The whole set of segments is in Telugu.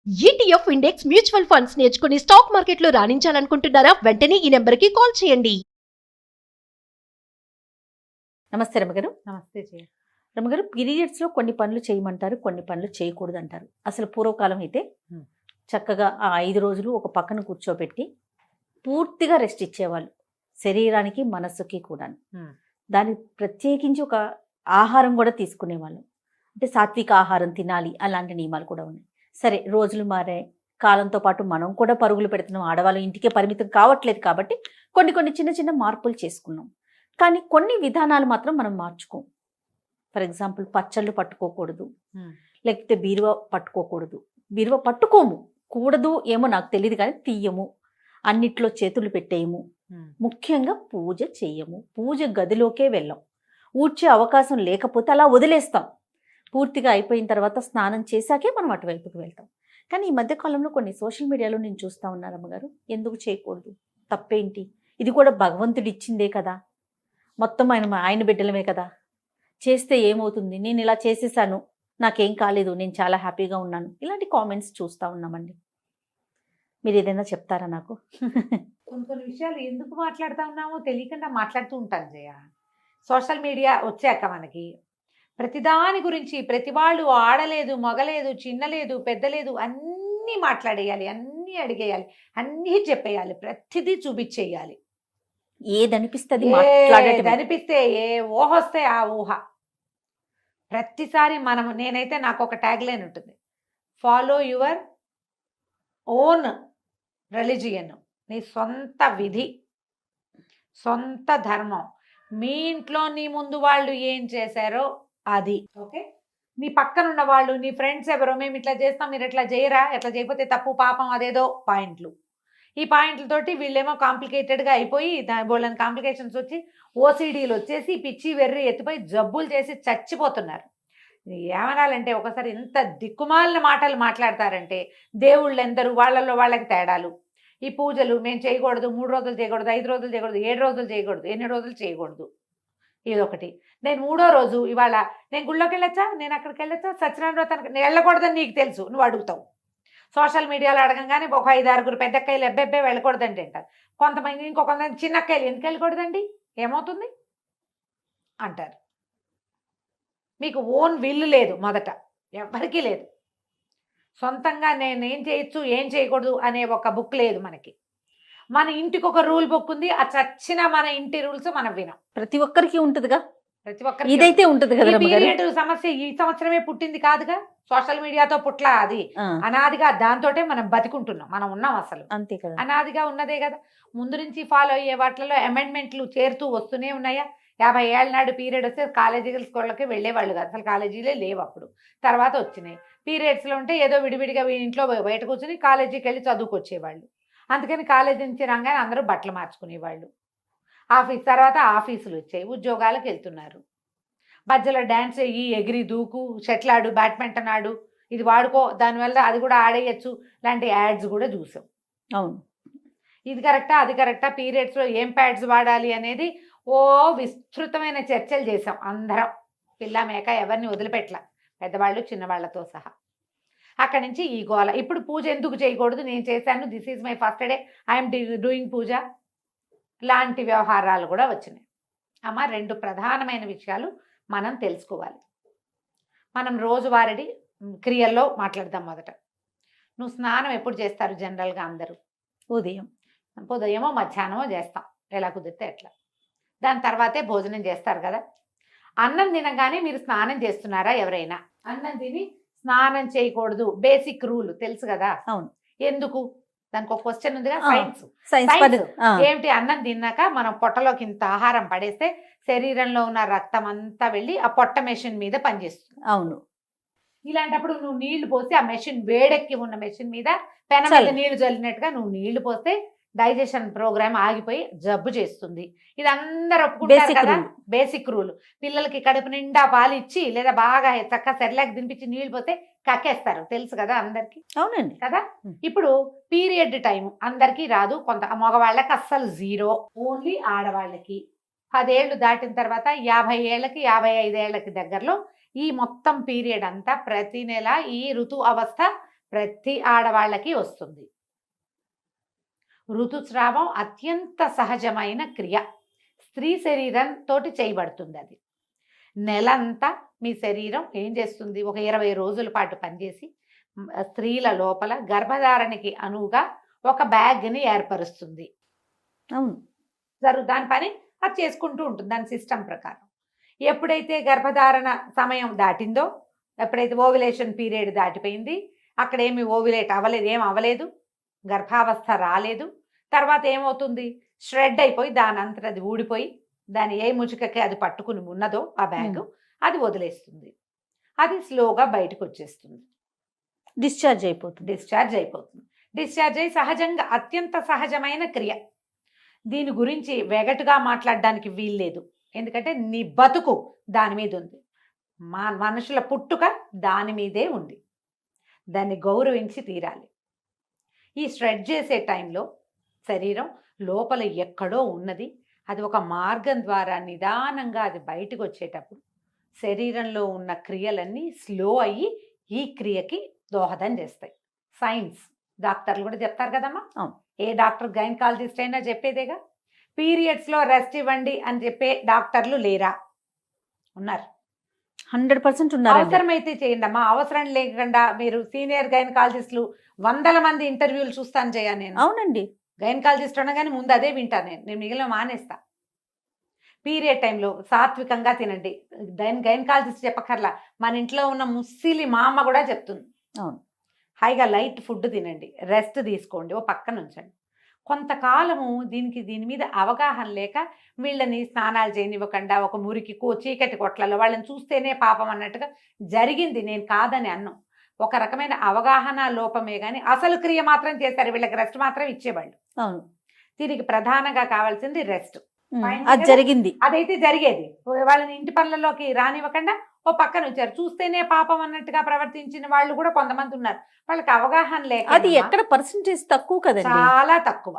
ఈటీఎఫ్ ఇండెక్స్ మ్యూచువల్ ఫండ్స్ నేర్చుకుని స్టాక్ మార్కెట్లో రాణించాలనుకుంటున్నారా? వెంటనే ఈ నెంబర్కి కాల్ చేయండి. నమస్తే రమగారు. నమస్తే జయ. రమగారు, పీరియడ్స్లో కొన్ని పనులు చేయమంటారు, కొన్ని పనులు చేయకూడదు అంటారు. అసలు పూర్వకాలం అయితే చక్కగా ఆ 5 రోజులు ఒక పక్కన కూర్చోబెట్టి పూర్తిగా రెస్ట్ ఇచ్చేవాళ్ళు, శరీరానికి మనస్సుకి కూడా. దానికి ప్రత్యేకించి ఒక ఆహారం కూడా తీసుకునేవాళ్ళు, అంటే సాత్విక ఆహారం తినాలి, అలాంటి నియమాలు కూడా ఉన్నాయి. సరే, రోజులు మారాయి, కాలంతో పాటు మనం కూడా పరుగులు పెడుతున్నాం, ఆడవాళ్ళు ఇంటికే పరిమితం కావట్లేదు కాబట్టి కొన్ని చిన్న చిన్న మార్పులు చేసుకున్నాం. కానీ కొన్ని విధానాలు మాత్రం మనం మార్చుకోం. ఫర్ ఎగ్జాంపుల్, పచ్చళ్ళు పట్టుకోకూడదు, లేకపోతే బీరువా పట్టుకోకూడదు. బీరువా పట్టుకోము, కూడదు ఏమో నాకు తెలియదు, కానీ తీయము, అన్నిట్లో చేతులు పెట్టేయము, ముఖ్యంగా పూజ చెయ్యము, పూజ గదిలోకే వెళ్ళాం. ఊడ్చే అవకాశం లేకపోతే అలా వదిలేస్తాం. పూర్తిగా అయిపోయిన తర్వాత స్నానం చేశాకే మనం అటువైపుకి వెళ్తాం. కానీ ఈ మధ్యకాలంలో కొన్ని సోషల్ మీడియాలో నేను చూస్తూ ఉన్నాను అమ్మగారు, ఎందుకు చేయకూడదు, తప్పేంటి, ఇది కూడా భగవంతుడు ఇచ్చిందే కదా, మొత్తం ఆయన బిడ్డలమే కదా, చేస్తే ఏమవుతుంది, నేను ఇలా చేసేసాను, నాకేం కాలేదు, నేను చాలా హ్యాపీగా ఉన్నాను, ఇలాంటి కామెంట్స్ చూస్తూ ఉన్నామండి. మీరు ఏదైనా చెప్తారా నాకు? కొన్ని విషయాలు ఎందుకు మాట్లాడుతూ ఉన్నామో తెలియకుండా మాట్లాడుతూ ఉంటాను జయ. సోషల్ మీడియా వచ్చాక మనకి ప్రతిదాని గురించి ప్రతి వాళ్ళు ఆడలేదు, మగలేదు, చిన్నలేదు, పెద్దలేదు, అన్నీ మాట్లాడేయాలి, అన్నీ అడిగేయాలి, అన్నీ చెప్పేయాలి, ప్రతిదీ చూపించేయాలి. ఏదనిపిస్తుంది అనిపిస్తే ఏ ఊహ వస్తే ఆ ఊహ ప్రతిసారి నేనైతే నాకు ఒక ట్యాగ్ లైన్ ఉంటుంది, ఫాలో యువర్ ఓన్ రిలీజియన్, నీ సొంత విధి, సొంత ధర్మం, మీ ఇంట్లో నీ ముందు వాళ్ళు ఏం చేశారో అది. ఓకే, నీ పక్కన ఉన్న వాళ్ళు, నీ ఫ్రెండ్స్ ఎవరో, మేము ఇట్లా చేస్తాం, మీరు ఎట్లా చేయరా, ఎట్లా చేయకపోతే తప్పు, పాపం, అదేదో పాయింట్లు. ఈ పాయింట్లతోటి వీళ్ళేమో కాంప్లికేటెడ్గా అయిపోయి బోళ్ళని కాంప్లికేషన్స్ వచ్చి ఓసీడీలు వచ్చేసి పిచ్చి వెర్రి ఎత్తిపోయి జబ్బులు చేసి చచ్చిపోతున్నారు. ఏమనాలంటే ఒకసారి ఇంత దిక్కుమాలిన మాటలు మాట్లాడతారంటే, దేవుళ్ళు ఎందరు, వాళ్ళల్లో వాళ్ళకి తేడాలు. ఈ పూజలు మేము చేయకూడదు, 3 రోజులు చేయకూడదు, 5 రోజులు చేయకూడదు, 7 రోజులు చేయకూడదు, 8 రోజులు చేయకూడదు, ఇదొకటి. నేను 3వ రోజు ఇవాళ నేను గుళ్ళోకి వెళ్ళొచ్చా, నేను అక్కడికి వెళ్ళొచ్చా, సత్యనారాయణ వ్రతానికి నేను వెళ్ళకూడదని నీకు తెలుసు, నువ్వు అడుగుతావు. సోషల్ మీడియాలో అడగంగానే ఒక 5-6 పెద్దక్కయ్యలు ఎబ్బెబ్బే వెళ్ళకూడదండి అంటారు. కొంతమంది ఇంకొంతమంది చిన్నక్కయ్యలు ఎందుకు వెళ్ళకూడదండి, ఏమవుతుంది అంటారు. మీకు ఓన్ విల్లు లేదు, మొదట ఎవరికీ లేదు. సొంతంగా నేను ఏం చేయొచ్చు, ఏం చేయకూడదు అనే ఒక బుక్ లేదు మనకి. మన ఇంటికి ఒక రూల్ బుక్ ఉంది, ఆ చచ్చిన మన ఇంటి రూల్స్ మనం వినాం. ప్రతి ఒక్కరికి ఉంటుందిగా, ప్రతి ఒక్కరికి ఇదైతే ఉంటుంది కదా. పీరియడ్ సమస్య ఈ సంవత్సరమే పుట్టింది కాదుగా, సోషల్ మీడియాతో పుట్ల, అది అనాదిగా దాంతోటే మనం బతికుంటున్నాం, మనం ఉన్నాం, అసలు అంతే కదా, అనాదిగా ఉన్నదే కదా. ముందు నుంచి ఫాలో అయ్యే వాటిలో అమెండ్మెంట్లు చేరుతూ వస్తూనే ఉన్నాయా. 50 ఏళ్ళ నాడు పీరియడ్ వస్తే కాలేజీ స్కూళ్ళకి వెళ్ళేవాళ్ళు కాదు, అసలు కాలేజీలే లేవు అప్పుడు, తర్వాత వచ్చినాయి. పీరియడ్స్లో ఉంటే ఏదో విడివిడిగా ఇంట్లో బయట కూర్చొని కాలేజీకి వెళ్ళి చదువుకొచ్చేవాళ్ళు. అందుకని కాలేజీ నుంచి రాగానే అందరూ బట్టలు మార్చుకునేవాళ్ళు. ఆఫీస్ తర్వాత ఆఫీసులు వచ్చాయి, ఉద్యోగాలకు వెళ్తున్నారు. మధ్యలో డ్యాన్స్ అయ్యి, ఎగిరి దూకు, షటిల్ ఆడు, బ్యాడ్మింటన్ ఆడు, ఇది వాడుకో, దానివల్ల అది కూడా ఆడేయచ్చు లాంటి యాడ్స్ కూడా చూసాం. అవును, ఇది కరెక్టా, అది కరెక్టా, పీరియడ్స్లో ఏం ప్యాడ్స్ వాడాలి అనేది ఓ విస్తృతమైన చర్చలు చేసాం అందరం, పిల్ల మేక ఎవరిని వదిలిపెట్టల, పెద్దవాళ్ళు చిన్నవాళ్లతో సహా. అక్కడి నుంచి ఈ గోల. ఇప్పుడు పూజ ఎందుకు చేయకూడదు, నేను చేశాను, this is my first day, I'm doing puja లాంటి వ్యవహారాలు కూడా వచ్చినాయి. అమ్మ, 2 ప్రధానమైన విషయాలు మనం తెలుసుకోవాలి. మనం రోజువారీ క్రియల్లో మాట్లాడదాం. మొదట, నువ్వు స్నానం ఎప్పుడు చేస్తారు జనరల్గా అందరూ? ఉదయమో మధ్యాహ్నమో చేస్తాం, ఎలా కుదిరితే ఎట్లా. దాని తర్వాతే భోజనం చేస్తారు కదా. అన్నం తినగానే మీరు స్నానం చేస్తున్నారా? ఎవరైనా అన్నం తిని స్నానం చేయకూడదు, బేసిక్ రూల్ తెలుసు కదా. అవును, ఎందుకు? దానికి ఒక క్వశ్చన్ ఉందిగా, సైన్స్. ఏమిటి? అన్నం తిన్నాక మనం పొట్టలోకి ఇంత ఆహారం పడేస్తే శరీరంలో ఉన్న రక్తం అంతా వెళ్ళి ఆ పొట్ట మెషిన్ మీద పనిచేస్తుంది. అవును, ఇలాంటప్పుడు నువ్వు నీళ్లు పోసి ఆ మెషిన్, వేడెక్కి ఉన్న మెషిన్ మీద పెన మీద నీళ్లు చల్లినట్టుగా నువ్వు నీళ్లు పోస్తే డైజెషన్ ప్రోగ్రామ్ ఆగిపోయి జబ్బు చేస్తుంది. ఇది అందరు ఒప్పుకుంటారు కదా, బేసిక్ రూల్. పిల్లలకి కడుపు నిండా పాలు ఇచ్చి లేదా బాగా చక్కగా సెర్లాక్ తినిపించి నీళ్లు పోతే కక్కేస్తారు, తెలుసు కదా అందరికి. అవునండి కదా. ఇప్పుడు పీరియడ్ టైం అందరికీ రాదు, కొంత మగవాళ్ళకి అస్సలు 0, ఓన్లీ ఆడవాళ్ళకి. 10 ఏళ్ళు దాటిన తర్వాత 50 ఏళ్ళకి 55 ఏళ్ళకి దగ్గరలో ఈ మొత్తం పీరియడ్ అంతా ప్రతి నెల ఈ ఋతు అవస్థ ప్రతి ఆడవాళ్ళకి వస్తుంది. ఋతుస్రావం అత్యంత సహజమైన క్రియ. స్త్రీ శరీరంతో చేయబడుతుంది. అది నెలంతా మీ శరీరం ఏం చేస్తుంది, ఒక 20 రోజుల పాటు పనిచేసి స్త్రీల లోపల గర్భధారణకి అనువుగా ఒక బ్యాగ్ని ఏర్పరుస్తుంది. అవును. దాని పని అది చేసుకుంటూ ఉంటుంది దాని సిస్టమ్ ప్రకారం. ఎప్పుడైతే గర్భధారణ సమయం దాటిందో, ఎప్పుడైతే ఓవ్యులేషన్ పీరియడ్ దాటిపోయింది, అక్కడ ఏమి ఓవ్యులేట్ అవ్వలేదు, ఏం అవ్వలేదు, గర్భావస్థ రాలేదు, తర్వాత ఏమవుతుంది, షెడ్ అయిపోయి దాని అంతటా అది ఊడిపోయి దాని ఏ ముచుకకి అది పట్టుకుని ఉన్నదో ఆ బ్యాగ్ అది వదిలేస్తుంది. అది స్లోగా బయటకు వచ్చేస్తుంది, డిశ్చార్జ్ అయిపోతుంది. డిశ్చార్జ్ అయి సహజంగా అత్యంత సహజమైన క్రియ. దీని గురించి వెగటుగా మాట్లాడడానికి వీల్లేదు. ఎందుకంటే నీ బతుకు దాని మీద ఉంది, మనుషుల పుట్టుక దాని మీదే ఉంది. దాన్ని గౌరవించి తీరాలి. ఈ షెడ్ చేసే టైంలో శరీరం లోపల ఎక్కడో ఉన్నది, అది ఒక మార్గం ద్వారా నిదానంగా అది బయటకు వచ్చేటప్పుడు శరీరంలో ఉన్న క్రియలన్నీ స్లో అయ్యి ఈ క్రియకి దోహదం చేస్తాయి. సైన్స్ డాక్టర్లు కూడా చెప్తారు కదమ్మా. ఏ డాక్టర్ గైనకాలజిస్ట్ అయినా చెప్పేదేగా. పీరియడ్స్లో రెస్ట్ ఇవ్వండి అని చెప్పే డాక్టర్లు లేరా? ఉన్నారు, 100% ఉన్నారు. అవసరమైతే చేయండి అమ్మా, అవసరం లేకుండా మీరు సీనియర్ గైనకాలజిస్టులు 100 మంది ఇంటర్వ్యూలు చూస్తాను చేయ నేను. అవునండి. గైనకాలజిస్ట్ అనగానే ముందు అదే వింటాను నేను మిగిలిన మానేస్తా. పీరియడ్ టైంలో సాత్వికంగా తినండి. గైనకాలజిస్ట్ చెప్పకర్లా, మన ఇంట్లో ఉన్న ముస్సిలి మా అమ్మ కూడా చెప్తుంది. అవును. హాయిగా లైట్ ఫుడ్ తినండి, రెస్ట్ తీసుకోండి, ఓ పక్కన ఉంచండి. కొంతకాలము దీని మీద అవగాహన లేక వీళ్ళని స్నానాలు చేయనివ్వకుండా ఒక మురికి చీకటి కొట్లలో వాళ్ళని చూస్తేనే పాపం అన్నట్టుగా జరిగింది. నేను కాదని అన్నం, ఒక రకమైన అవగాహన లోపమే కానీ అసలు క్రియ మాత్రం చేశారు. వీళ్ళకి రెస్ట్ మాత్రం ఇచ్చేవాళ్ళు. అవును. దీనికి ప్రధానంగా కావాల్సింది రెస్ట్. అది జరిగింది, అదైతే జరిగేది. వాళ్ళని ఇంటి పనులలోకి రానివ్వకుండా ఓ పక్కన వచ్చారు, చూస్తేనే పాపం అన్నట్టుగా ప్రవర్తించిన వాళ్ళు కూడా కొంతమంది ఉన్నారు. వాళ్ళకి అవగాహన లేక. అది ఎక్కడ పర్సెంటేజ్ తక్కువ కదండి, చాలా తక్కువ.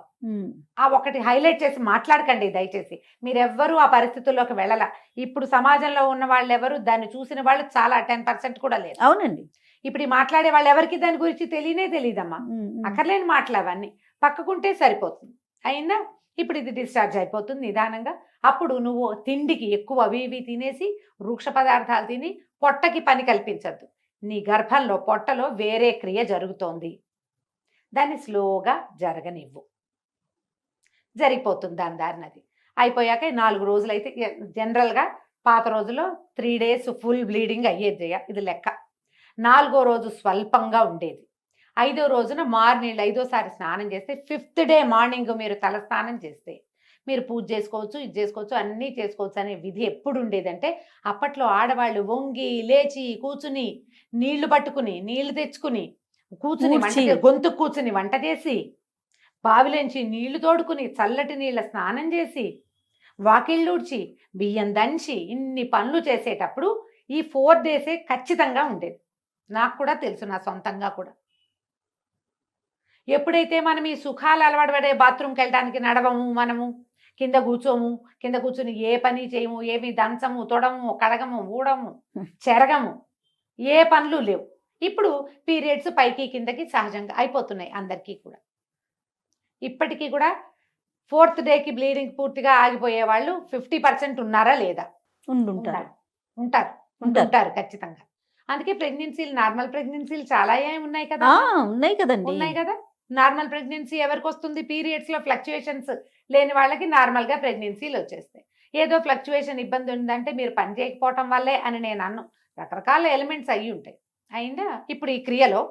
ఆ ఒకటి హైలైట్ చేసి మాట్లాడకండి దయచేసి. మీరెవ్వరూ ఆ పరిస్థితుల్లోకి వెళ్ళాల. ఇప్పుడు సమాజంలో ఉన్న వాళ్ళు ఎవరు దాన్ని చూసిన వాళ్ళు చాలా 10% కూడా లేదు. అవునండి. ఇప్పుడు ఈ మాట్లాడే వాళ్ళు ఎవరికి దాని గురించి తెలియదమ్మా. అక్కర్లేని మాటలు అవన్నీ పక్కకుంటే సరిపోతుంది. అయినా ఇప్పుడు ఇది డిశ్చార్జ్ అయిపోతుంది నిదానంగా. అప్పుడు నువ్వు తిండికి ఎక్కువ అవి ఇవి తినేసి వృక్ష పదార్థాలు తిని పొట్టకి పని కల్పించద్దు. నీ గర్భంలో పొట్టలో వేరే క్రియ జరుగుతోంది, దాన్ని స్లోగా జరగనివ్వు. జరిగిపోతుంది దాని దారినది. అయిపోయాక 4 రోజులు అయితే జనరల్గా పాత రోజుల్లో 3 days ఫుల్ బ్లీడింగ్ అయ్యేది. ఇది లెక్క. 4వ రోజు స్వల్పంగా ఉండేది. 5వ రోజున మార్నింగ్ 5వసారి స్నానం చేస్తే 5th day మార్నింగ్ మీరు తల స్నానం చేస్తే మీరు పూజ చేసుకోవచ్చు, ఇది చేసుకోవచ్చు, అన్నీ చేసుకోవచ్చు అనే విధి ఎప్పుడు ఉండేదంటే, అప్పట్లో ఆడవాళ్ళు వంగి లేచి కూర్చుని నీళ్లు పట్టుకుని నీళ్లు తెచ్చుకుని కూర్చుని గొంతు కూర్చుని వంట చేసి బావిలోంచి నీళ్లు తోడుకుని చల్లటి నీళ్ళ స్నానం చేసి వాకిళ్ళూడ్చి బియ్యం దంచి ఇన్ని పనులు చేసేటప్పుడు ఈ 4 days ఖచ్చితంగా ఉండేది. నాకు కూడా తెలుసు, నా సొంతంగా కూడా. ఎప్పుడైతే మనం ఈ సుఖాలు అలవాటు పడే బాత్రూమ్కి వెళ్ళడానికి నడవము, మనము కింద కూర్చొని ఏ పని చేయము, ఏమి దంచము, తొడము, కడగము, ఊడము, చెరగము, ఏ పనులు లేవు. ఇప్పుడు పీరియడ్స్ పైకి కిందకి సహజంగా అయిపోతున్నాయి అందరికీ కూడా. ఇప్పటికీ కూడా 4th dayకి బ్లీడింగ్ పూర్తిగా ఆగిపోయే వాళ్ళు 50% ఉన్నారా లేదా? ఉంటారు ఖచ్చితంగా. అందుకే ప్రెగ్నెన్సీలు, నార్మల్ ప్రెగ్నెన్సీలు చాలా ఉన్నాయి కదా. ఉన్నాయి కదా. నార్మల్ ప్రెగ్నెన్సీ ఎవరికి వస్తుంది? పీరియడ్స్లో ఫ్లక్చుయేషన్స్ లేని వాళ్ళకి నార్మల్గా ప్రెగ్నెన్సీలు వచ్చేస్తాయి. ఏదో ఫ్లక్చుయేషన్ ఇబ్బంది ఉందంటే మీరు పని చేయకపోవటం వల్లే అని నేను అన్ను. రకరకాల ఎలిమెంట్స్ అయ్యి ఉంటాయి. అయినా ఇప్పుడు ఈ క్రియలో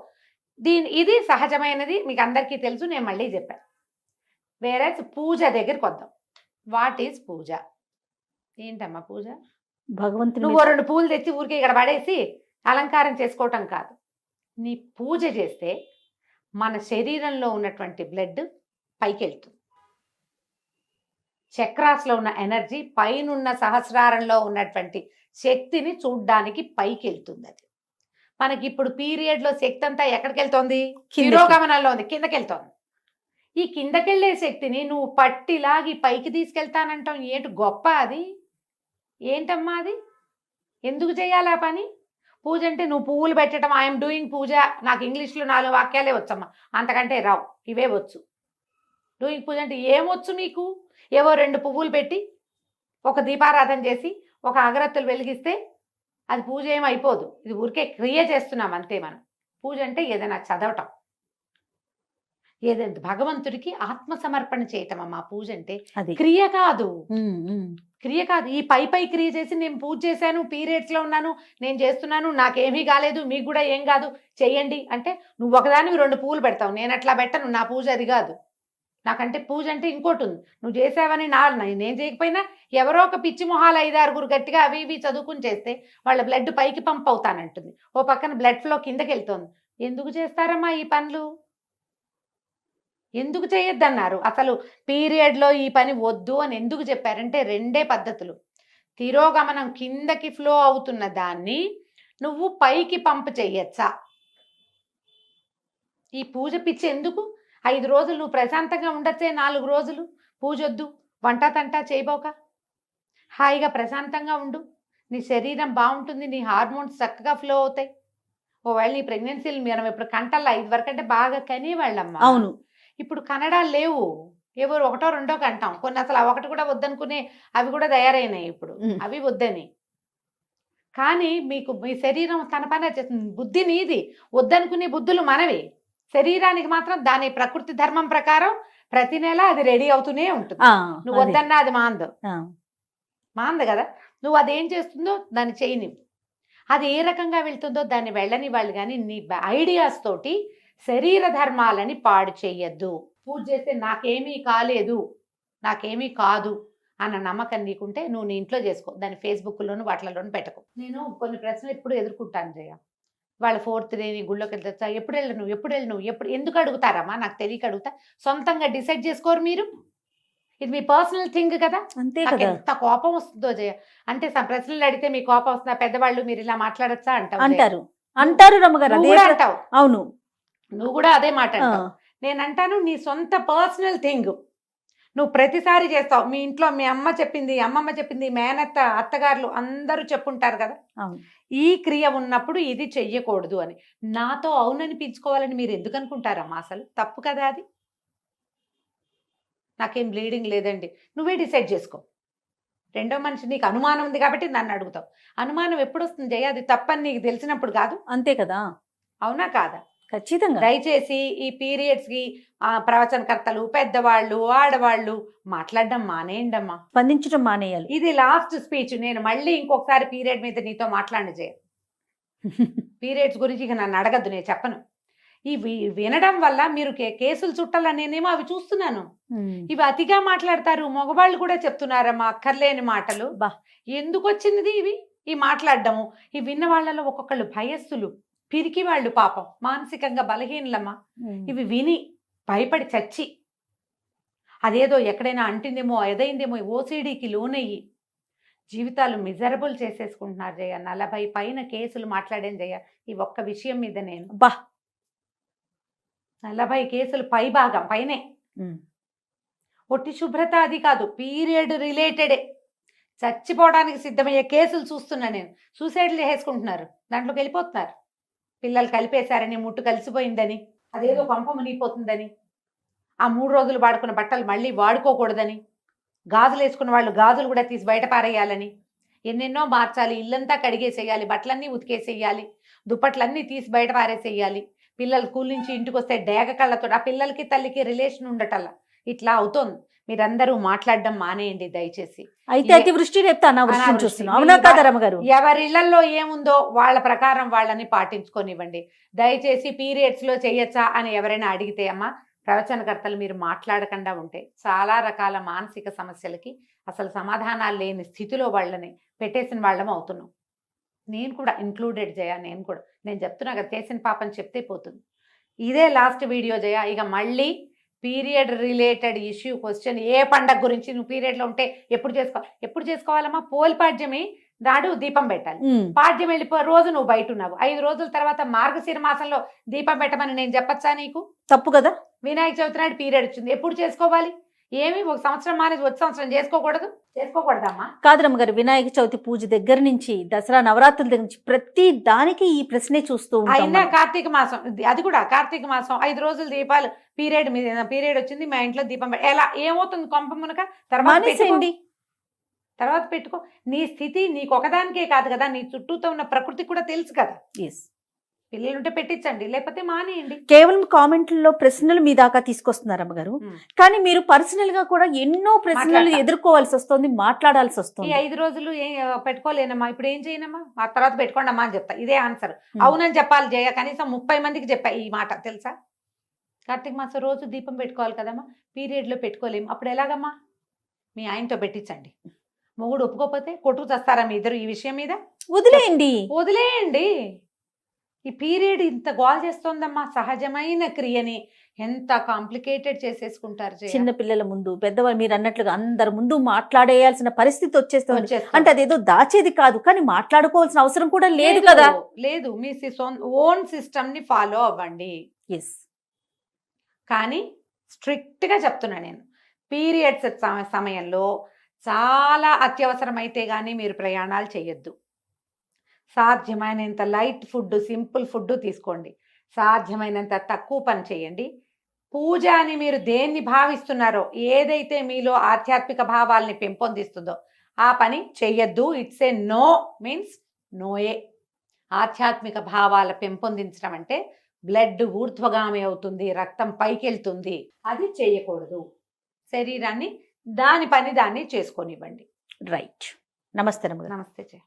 ఇది సహజమైనది, మీకు అందరికీ తెలుసు, నేను మళ్ళీ చెప్పాను. వేరే పూజ దగ్గరికి వద్దాం. వాట్ ఈజ్ పూజ? ఏంటమ్మా పూజ? భగవంతుడు నువ్వు 2 పూలు తెచ్చి ఊరికి ఇక్కడ పడేసి అలంకారం చేసుకోవటం కాదు. నీ పూజ చేస్తే మన శరీరంలో ఉన్నటువంటి బ్లడ్ పైకి వెళ్తుంది. చక్రాస్లో ఉన్న ఎనర్జీ పైనున్న సహస్రారంలో ఉన్నటువంటి శక్తిని చూడ్డానికి పైకి వెళ్తుంది. అది మనకి ఇప్పుడు పీరియడ్లో శక్తి అంతా ఎక్కడికి వెళ్తోంది? తిరోగమనంలో ఉంది, కిందకి వెళ్తోంది. ఈ కిందకెళ్ళే శక్తిని నువ్వు పట్టిలాగి పైకి తీసుకెళ్తానంటాం ఏంటి? గొప్ప అది ఏంటమ్మా? అది ఎందుకు చేయాలి ఆ పని? పూజ అంటే నువ్వు పువ్వులు పెట్టడం, ఐఎమ్ డూయింగ్ పూజ, నాకు ఇంగ్లీష్లో 4 వాక్యాలే వచ్చమ్మా, అంతకంటే రావు, ఇవే వచ్చు. డూయింగ్ పూజ అంటే ఏమొచ్చు నీకు? ఏవో 2 పువ్వులు పెట్టి ఒక దీపారాధన చేసి ఒక అగరత్తులు వెలిగిస్తే అది పూజ ఏమైపోదు. ఇది ఊరికే క్రియ చేస్తున్నాం అంతే మనం. పూజ అంటే ఏదైనా చదవటం, ఏదైనా భగవంతుడికి ఆత్మ సమర్పణ చేయటం అమ్మా పూజ అంటే. అది క్రియ కాదు, ఉమ్. క్రియ కాదు. ఈ పై క్రియ చేసి నేను పూజ చేశాను, పీరియడ్స్లో ఉన్నాను, నేను చేస్తున్నాను, నాకేమీ కాలేదు, మీకు కూడా ఏం కాదు, చెయ్యండి అంటే నువ్వు ఒకదానివి 2 పువ్వులు పెడతావు. నేను అట్లా పెట్టను, నా పూజ అది కాదు. నాకంటే పూజ అంటే ఇంకోటి ఉంది. నువ్వు చేసావని నేను చేయకపోయినా ఎవరో ఒక పిచ్చి మొహాలు 5-6 గట్టిగా అవి ఇవి చదువుకుని చేస్తే వాళ్ళ బ్లడ్ పైకి పంప్ అవుతానంటుంది, ఓ పక్కన బ్లడ్ ఫ్లో కిందకి వెళ్తోంది. ఎందుకు చేస్తారమ్మా ఈ పనులు? ఎందుకు చేయొద్దన్నారు? అసలు పీరియడ్లో ఈ పని వద్దు అని ఎందుకు చెప్పారంటే 2 పద్ధతులు. తిరోగమనం కిందకి ఫ్లో అవుతున్న దాన్ని నువ్వు పైకి పంప్ చెయ్యొచ్చా? ఈ పూజ పిచ్చి ఎందుకు? 5 రోజులు నువ్వు ప్రశాంతంగా ఉండొచ్చే, 4 రోజులు పూజొద్దు, వంట తంట చేయబోక హాయిగా ప్రశాంతంగా ఉండు, నీ శరీరం బాగుంటుంది, నీ హార్మోన్స్ చక్కగా ఫ్లో అవుతాయి. ఒకవేళ నీ ప్రెగ్నెన్సీలు మనం ఇప్పుడు కంటల్లా, ఇది వరకు అంటే బాగా కనేవాళ్ళమ్మా. అవును, ఇప్పుడు కనడాలు లేవు, ఎవరు 1, 2 కంటాం. కొన్ని అసలు ఆ 1 కూడా వద్దనుకునే అవి కూడా తయారైనాయి ఇప్పుడు, అవి వద్దని. కానీ మీకు మీ శరీరం తన పని చేస్తుంది. బుద్ధి నీది, వద్దనుకునే బుద్ధులు మనవి. శరీరానికి మాత్రం దాని ప్రకృతి ధర్మం ప్రకారం ప్రతి నెల అది రెడీ అవుతూనే ఉంటుంది. నువ్వు వద్దన్నా అది మాంద కదా. నువ్వు అదేం చేస్తుందో దాన్ని చేయని, అది ఏ రకంగా వెళ్తుందో దాన్ని వెళ్ళని వాళ్ళు. కానీ నీ ఐడియాస్ తోటి శరీర ధర్మాలని పాడు చెయ్యొద్దు. పూజ చేస్తే నాకేమీ కాలేదు, నాకేమీ కాదు అన్న నమ్మకం నీకుంటే నువ్వు నీ ఇంట్లో చేసుకో, దాన్ని ఫేస్బుక్లోను వాటిలోనూ పెట్టకు. నేను కొన్ని ప్రశ్నలు ఎప్పుడు ఎదుర్కొంటాను జయ. వాళ్ళ 4th డే గుళ్ళోకి వెళ్తా, ఎప్పుడు వెళ్ళను ఎందుకు అడుగుతారమ్మా? నాకు తెలియక అడుగుతా. సొంతంగా డిసైడ్ చేసుకోరు మీరు? ఇది మీ పర్సనల్ థింగ్ కదా. అంతే నాకు కదా ఎంత కోపం వస్తుందో జయ. అంటే ప్రశ్నలు అడిగితే మీ కోపం వస్తుందా? పెద్దవాళ్ళు మీరు ఇలా మాట్లాడచ్చా అంటారు రమ్మగారు. నువ్వు కూడా అంటావు. అవును, నువ్వు కూడా అదే మాట అంటావు. నేను అంటాను నీ సొంత పర్సనల్ థింగ్ నువ్వు ప్రతిసారి చేస్తావు. మీ ఇంట్లో మీ అమ్మ చెప్పింది, అమ్మమ్మ చెప్పింది, మేనత్త, అత్తగారులు అందరూ చెప్పుంటారు కదా, ఈ క్రియ ఉన్నప్పుడు ఇది చెయ్యకూడదు అని. నాతో అవుననిపించుకోవాలని మీరు ఎందుకు అనుకుంటారమ్మా? అసలు తప్పు కదా అది. నాకేం బ్లీడింగ్ లేదండి, నువ్వే డిసైడ్ చేసుకో. రెండో మనిషి నీకు అనుమానం ఉంది కాబట్టి నన్ను అడుగుతావు. అనుమానం ఎప్పుడు వస్తుంది జయ? అది తప్పని నీకు తెలిసినప్పుడు కాదు. అంతే కదా, అవునా కాదా? ఖచ్చితంగా. దయచేసి ఈ పీరియడ్స్కి ప్రవచనకర్తలు, పెద్దవాళ్ళు, ఆడవాళ్ళు మాట్లాడడం మానేయండి అమ్మా, స్పందించడం మానేయాలి. ఇది లాస్ట్ స్పీచ్. నేను మళ్ళీ ఇంకొకసారి పీరియడ్ మీద నీతో మాట్లాడి చేయ. పీరియడ్స్ గురించి ఇక నన్ను అడగద్దు, నేను చెప్పను. ఇవి వినడం వల్ల మీరు కేసులు చుట్టాలని నేనేమో అవి చూస్తున్నాను. ఇవి అతిగా మాట్లాడతారు, మగవాళ్ళు కూడా చెప్తున్నారమ్మా అక్కర్లేని మాటలు. ఎందుకు వచ్చింది ఇవి ఈ మాట్లాడడము? ఇవి విన్న వాళ్ళలో ఒక్కొక్కళ్ళు భయస్థులు, పిరికి వాళ్ళు, పాపం మానసికంగా బలహీనలమ్మా. ఇవి విని భయపడి చచ్చి అదేదో ఎక్కడైనా అంటిందేమో, ఎదైందేమో, ఓసిడీకి లోనయ్యి జీవితాలు మిజరబుల్ చేసేసుకుంటున్నారు జయ. 40 పైన కేసులు మాట్లాడాను జయ ఈ ఒక్క విషయం మీద. నేను 40 కేసులు పైభాగం పైనే. ఒట్టి శుభ్రత అది కాదు, పీరియడ్ రిలేటెడే చచ్చిపోవడానికి సిద్ధమయ్యే కేసులు చూస్తున్నా నేను. సూసైడ్లు చేసుకుంటున్నారు, దాంట్లోకి వెళ్ళిపోతున్నారు. పిల్లలు కలిపేశారని, ముట్టు కలిసిపోయిందని, అదేదో పంప మునిగిపోతుందని, ఆ 3 రోజులు వాడుకున్న బట్టలు మళ్ళీ వాడుకోకూడదని, గాజులు వేసుకున్న వాళ్ళు గాజులు కూడా తీసి బయట పారేయాలని, ఎన్నెన్నో మార్చాలి, ఇల్లంతా కడిగేసేయాలి, బట్టలన్నీ ఉతికేసేయాలి, దుప్పట్లన్నీ తీసి బయట పారేసేయాలి. పిల్లలు స్కూల్ నుంచి ఇంటికి వస్తే డేగ కళ్ళతో ఆ పిల్లలకి తల్లికి రిలేషన్ ఉండటల్లా ఇట్లా అవుతోంది. మీరందరూ మాట్లాడడం మానేయండి దయచేసి. అయితే అతివృష్టి రేపు అనావృష్టి చూస్తున్నాం. అవునా కదా రమ్మగారు? ఎవరి ఇళ్లలో ఏముందో వాళ్ళ ప్రకారం వాళ్ళని పాటించుకొనివ్వండి దయచేసి. పీరియడ్స్ లో చేయొచ్చా అని ఎవరైనా అడిగితే అమ్మా, ప్రవచనకర్తలు మీరు మాట్లాడకుండా ఉంటే చాలా రకాల మానసిక సమస్యలకి అసలు సమాధానాలు లేని స్థితిలో వాళ్ళని పెట్టేసిన వాళ్ళం అవుతున్నాం. నేను కూడా ఇంక్లూడెడ్ జయ. నేను చెప్తున్నా కదా, చేసిన పాపని చెప్తే పోతుంది. ఇదే లాస్ట్ వీడియో జయ. ఇక మళ్ళీ పీరియడ్ రిలేటెడ్ ఇష్యూ క్వశ్చన్, ఏ పండగ గురించి నువ్వు పీరియడ్లో ఉంటే ఎప్పుడు చేసుకోవాలమ్మా? పోలిపాడ్యమి నాడు దీపం పెట్టాలి. పాడ్యం వెళ్ళిపో రోజు నువ్వు బయట ఉన్నావు, 5 రోజుల తర్వాత మార్గశిర మాసంలో దీపం పెట్టమని నేను చెప్పచ్చా నీకు? తప్పు కదా. వినాయక చవితి నాడు పీరియడ్ వచ్చింది, ఎప్పుడు చేసుకోవాలి? ఏమి ఒక సంవత్సరం మానేసి వచ్చే సంవత్సరం చేసుకోకూడదమ్మా. కాదు రమ్మగారు, వినాయక చవితి పూజ దగ్గర నుంచి దసరా నవరాత్రుల దగ్గర నుంచి ప్రతి దానికి ఈ ప్రశ్నే చూస్తూ ఉంటాం అయినా మనం. కార్తీక మాసం, అది కూడా కార్తీక మాసం 5 రోజులు దీపాలు పీరియడ్ వచ్చింది మా ఇంట్లో దీపం ఎలా ఏమవుతుంది కొంప మునక మానేసేయండి. తర్వాత పెట్టుకో. నీ స్థితి నీకు ఒకదానికే కాదు కదా, నీ చుట్టూతో ఉన్న ప్రకృతి కూడా తెలుసు కదా. ఎస్, పిల్లలుంటే పెట్టించండి, లేకపోతే మానేయండి. కేవలం కామెంట్లలో ప్రశ్నలు మీ దాకా తీసుకొస్తున్నారు అమ్మగారు, కానీ మీరు పర్సనల్ గా కూడా ఎన్నో ప్రశ్నలు మాట్లాడతా. ఎదుర్కోవాల్సి వస్తుంది, మాట్లాడాల్సి ఈ వస్తుంది. 5 రోజులు పెట్టుకోలేనమ్మా, ఇప్పుడు ఏం చేయనమ్మా, ఆ తర్వాత పెట్టుకోండి అమ్మా అని చెప్తా. ఇదే ఆన్సర్. అవునని చెప్పాలి జయ, కనీసం 30 మందికి చెప్పా ఈ మాట, తెలుసా? కార్తీక మాసం రోజు దీపం పెట్టుకోవాలి కదమ్మా, పీరియడ్ లో పెట్టుకోలేము, అప్పుడు ఎలాగమ్మా? మీ ఆయనతో పెట్టించండి. మొగుడు ఒప్పుకోకపోతే కొట్టుకు చేస్తారా మీ ఇద్దరు ఈ విషయం మీద? వదిలేయండి. ఈ పీరియడ్ ఇంత గోల్ చేస్తోందమ్మా, సహజమైన క్రియని ఎంత కాంప్లికేటెడ్ చేసేసుకుంటారు జయ. చిన్న పిల్లల ముందు, పెద్దవాళ్ళు మీరు అన్నట్లుగా అందరి ముందు మాట్లాడేయాల్సిన పరిస్థితి వచ్చేస్తుంది. వచ్చేస్తుంది. అంటే అదేదో దాచేది కాదు, కానీ మాట్లాడుకోవాల్సిన అవసరం కూడా లేదు కదా. లేదు, మీ ఓన్ సిస్టమ్ ని ఫాలో అవ్వండి. ఎస్, కానీ స్ట్రిక్ట్ గా చెప్తున్నా నేను, పీరియడ్స్ సమయంలో చాలా అత్యవసరమైతే గానీ మీరు ప్రయాణాలు చేయొద్దు. సాధ్యమైనంత లైట్ ఫుడ్, సింపుల్ ఫుడ్ తీసుకోండి. సాధ్యమైనంత తక్కువ పని చేయండి. పూజ అని మీరు దేన్ని భావిస్తున్నారో, ఏదైతే మీలో ఆధ్యాత్మిక భావాల్ని పెంపొందిస్తుందో ఆ పని చెయ్యొద్దు. ఇట్స్ ఏ నో మీన్స్ నోయే. ఆధ్యాత్మిక భావాల పెంపొందించడం అంటే బ్లడ్ ఊర్ధ్వగామి అవుతుంది, రక్తం పైకి వెళ్తుంది, అది చేయకూడదు. శరీరాన్ని దాని పని దాన్ని చేసుకొనివ్వండి. రైట్. నమస్తే. నమస్తే జయ.